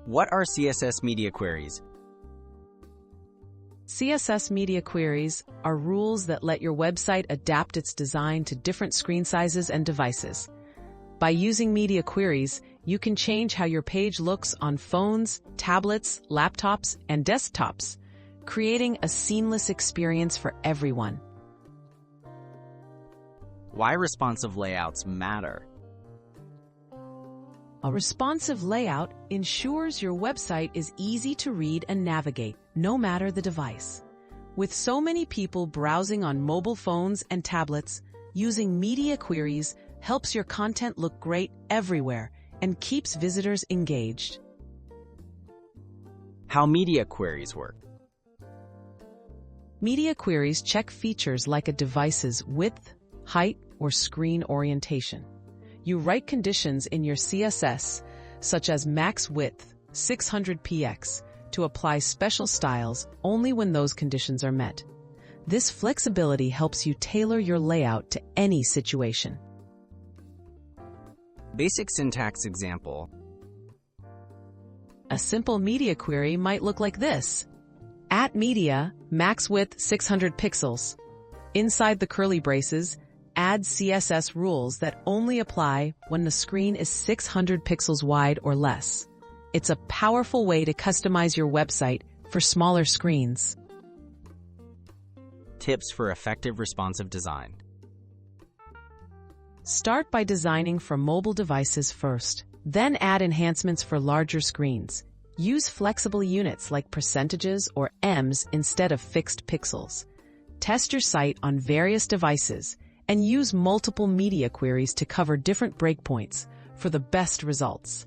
What are CSS media queries? CSS media queries are rules that let your website adapt its design to different screen sizes and devices. By using media queries, you can change how your page looks on phones, tablets, laptops, and desktops, creating a seamless experience for everyone. Why responsive layouts matter? A responsive layout ensures your website is easy to read and navigate, no matter the device. With so many people browsing on mobile phones and tablets, using media queries helps your content look great everywhere and keeps visitors engaged. How media queries work? Media queries check features like a device's width, height, or screen orientation. You write conditions in your CSS, such as max width, 600px, to apply special styles only when those conditions are met. This flexibility helps you tailor your layout to any situation. Basic syntax example. A simple media query might look like this. @media, max width 600 pixels. Inside the curly braces, add CSS rules that only apply when the screen is 600 pixels wide or less. It's a powerful way to customize your website for smaller screens. Tips for effective responsive design. Start by designing for mobile devices first, then add enhancements for larger screens. Use flexible units like percentages or ems instead of fixed pixels. Test your site on various devices and use multiple media queries to cover different breakpoints for the best results.